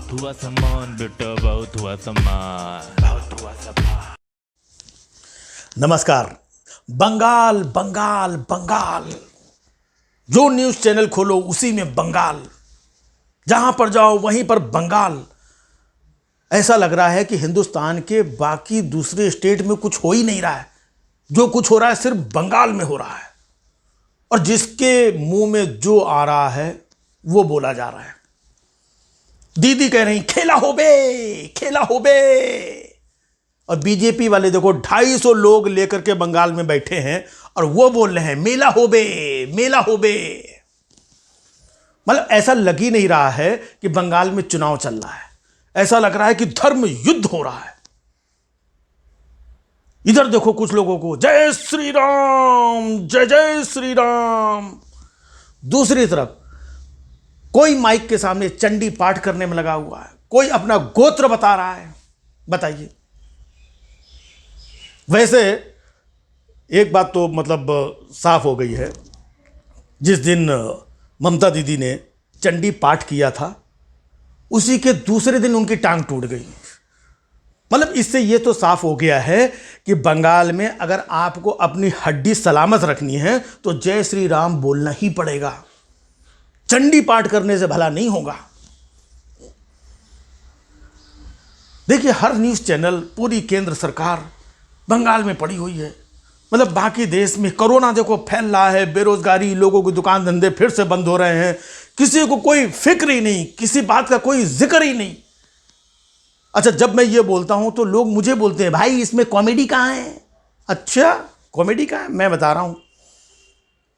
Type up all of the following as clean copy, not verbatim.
बहुत हुआ सामान बेटा, बहुत हुआ सामान, बहुत हुआ सामान। नमस्कार। बंगाल बंगाल बंगाल, जो न्यूज़ चैनल खोलो उसी में बंगाल, जहां पर जाओ वहीं पर बंगाल। ऐसा लग रहा है कि हिंदुस्तान के बाकी दूसरे स्टेट में कुछ हो ही नहीं रहा है, जो कुछ हो रहा है सिर्फ बंगाल में हो रहा है। और जिसके मुंह में जो आ रहा है वो बोला जा रहा है। दीदी कह रही खेला हो बे, खेला हो बे। और बीजेपी वाले देखो 250 लोग लेकर के बंगाल में बैठे हैं और वो बोल रहे हैं मेला हो बे, मेला हो बे। मतलब ऐसा लग ही नहीं रहा है कि बंगाल में चुनाव चल रहा है, ऐसा लग रहा है कि धर्म युद्ध हो रहा है। इधर देखो कुछ लोगों को जय श्री राम, जय जय श्री राम। दूसरी तरफ कोई माइक के सामने चंडी पाठ करने में लगा हुआ है, कोई अपना गोत्र बता रहा है। बताइए। वैसे एक बात तो मतलब साफ हो गई है, जिस दिन ममता दीदी ने चंडी पाठ किया था उसी के दूसरे दिन उनकी टांग टूट गई। मतलब इससे ये तो साफ हो गया है कि बंगाल में अगर आपको अपनी हड्डी सलामत रखनी है तो जय श्री राम बोलना ही पड़ेगा। चंडी पाठ करने से भला नहीं होगा। देखिए, हर न्यूज़ चैनल, पूरी केंद्र सरकार बंगाल में पड़ी हुई है। मतलब बाकी देश में कोरोना देखो फैल रहा है, बेरोजगारी, लोगों के दुकान धंधे फिर से बंद हो रहे हैं, किसी को कोई फिक्र ही नहीं, किसी बात का कोई जिक्र ही नहीं। अच्छा, जब मैं ये बोलता हूं तो लोग मुझे बोलते हैं भाई इसमें कॉमेडी कहाँ है। अच्छा, कॉमेडी कहाँ है? मैं बता रहा हूं,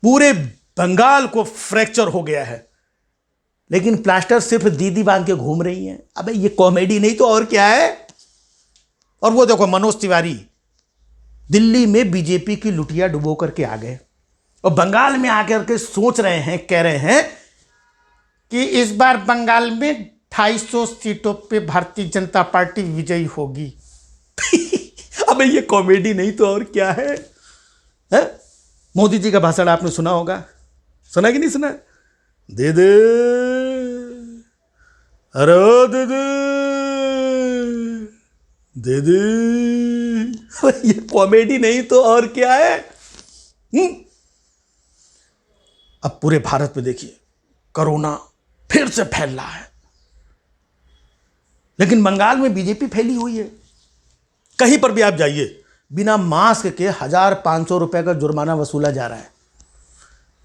पूरे बंगाल को फ्रैक्चर हो गया है, लेकिन प्लास्टर सिर्फ दीदी बांध के घूम रही हैं। अबे ये कॉमेडी नहीं तो और क्या है। और वो देखो मनोज तिवारी दिल्ली में बीजेपी की लुटिया डुबो करके आ गए और बंगाल में आकर के सोच रहे हैं, कह रहे हैं कि इस बार बंगाल में 250 सीटों पे भारतीय जनता पार्टी विजयी होगी। अबे ये कॉमेडी नहीं तो और क्या है? मोदी जी का भाषण आपने सुना होगा, सुना कि नहीं सुना? दे दे, अरे दे दे, दे दे। ये कॉमेडी नहीं तो और क्या है? अब पूरे भारत में देखिए कोरोना फिर से फैल रहा है, लेकिन बंगाल में बीजेपी फैली हुई है। कहीं पर भी आप जाइए, बिना मास्क के 1500 रुपए का जुर्माना वसूला जा रहा है।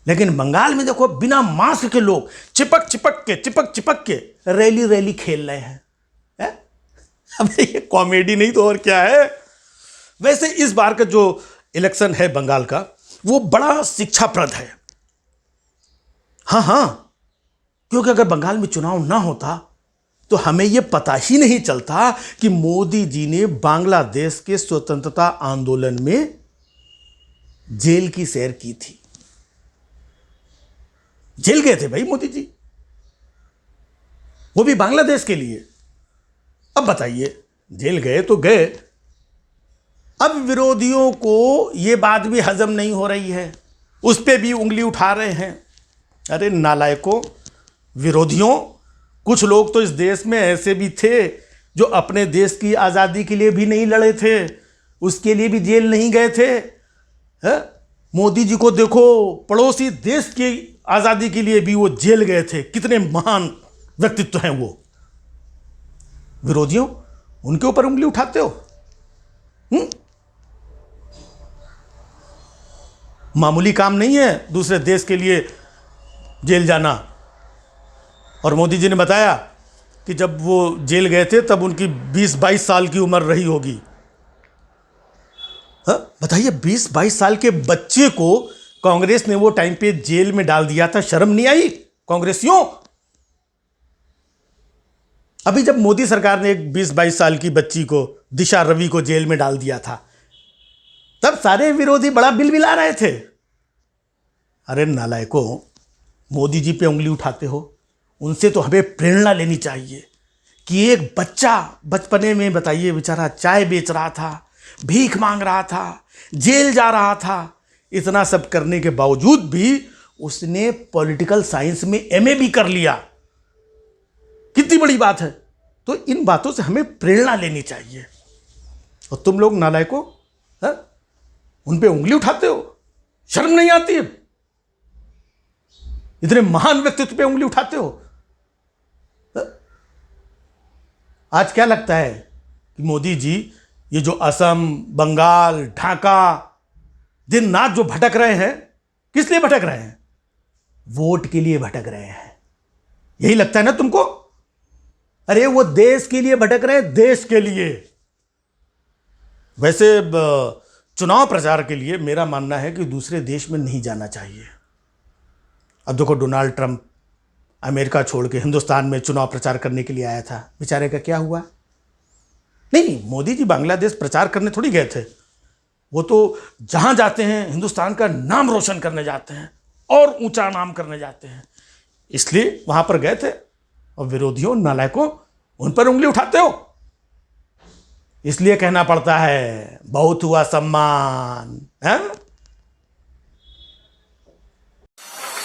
लेकिन बंगाल में देखो बिना मास्क के लोग चिपक चिपक के रैली रैली खेल रहे हैं। अब ये कॉमेडी नहीं तो और क्या है। वैसे इस बार का जो इलेक्शन है बंगाल का, वो बड़ा शिक्षाप्रद है। हाँ, क्योंकि अगर बंगाल में चुनाव ना होता तो हमें यह पता ही नहीं चलता कि मोदी जी ने बांग्लादेश के स्वतंत्रता आंदोलन में जेल की सैर की थी। जेल गए थे भाई मोदी जी, वो भी बांग्लादेश के लिए। अब बताइए, जेल गए तो गए, अब विरोधियों को यह बात भी हजम नहीं हो रही है, उस पर भी उंगली उठा रहे हैं। अरे नालायकों, विरोधियों, कुछ लोग तो इस देश में ऐसे भी थे जो अपने देश की आज़ादी के लिए भी नहीं लड़े थे, उसके लिए भी जेल नहीं गए थे। मोदी जी को देखो, पड़ोसी देश की आज़ादी के लिए भी वो जेल गए थे। कितने महान व्यक्तित्व हैं वो। विरोधियों, उनके ऊपर उंगली उठाते हो? मामूली काम नहीं है दूसरे देश के लिए जेल जाना। और मोदी जी ने बताया कि जब वो जेल गए थे तब उनकी 20-22 साल की उम्र रही होगी। बताइए, 20-22 साल के बच्चे को कांग्रेस ने वो टाइम पे जेल में डाल दिया था, शर्म नहीं आई कांग्रेसियों? अभी जब मोदी सरकार ने एक 20-22 साल की बच्ची को, दिशा रवि को जेल में डाल दिया था, तब सारे विरोधी बड़ा बिलबिला रहे थे। अरे नालायकों, मोदी जी पे उंगली उठाते हो, उनसे तो हमें प्रेरणा लेनी चाहिए कि एक बच्चा बचपने में, बताइए, बेचारा चाय बेच रहा था, भीख मांग रहा था, जेल जा रहा था, इतना सब करने के बावजूद भी उसने पॉलिटिकल साइंस में एमए भी कर लिया। कितनी बड़ी बात है। तो इन बातों से हमें प्रेरणा लेनी चाहिए। और तुम लोग नालायकों, हाँ? उन पे उंगली उठाते हो, शर्म नहीं आती है? इतने महान व्यक्तित्व पे उंगली उठाते हो। आज क्या लगता है कि मोदी जी ये जो असम, बंगाल, ढाका दिन रात जो भटक रहे हैं, किस लिए भटक रहे हैं? वोट के लिए भटक रहे हैं। यही लगता है ना तुमको? अरे वो देश के लिए भटक रहे हैं, देश के लिए। वैसे चुनाव प्रचार के लिए मेरा मानना है कि दूसरे देश में नहीं जाना चाहिए। अब देखो, डोनाल्ड ट्रंप अमेरिका छोड़ के हिंदुस्तान में चुनाव प्रचार करने के लिए आया था, बेचारे का क्या हुआ? नहीं, मोदी जी बांग्लादेश प्रचार करने थोड़ी गए थे। वो तो जहां जाते हैं हिंदुस्तान का नाम रोशन करने जाते हैं और ऊंचा नाम करने जाते हैं, इसलिए वहां पर गए थे। और विरोधियों, नालायकों, उन पर उंगली उठाते हो। इसलिए कहना पड़ता है बहुत हुआ सम्मान, है?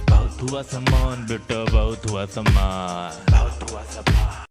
बहुत हुआ सम्मान बेटा, बहुत हुआ सम्मान, बहुत हुआ सम्मान।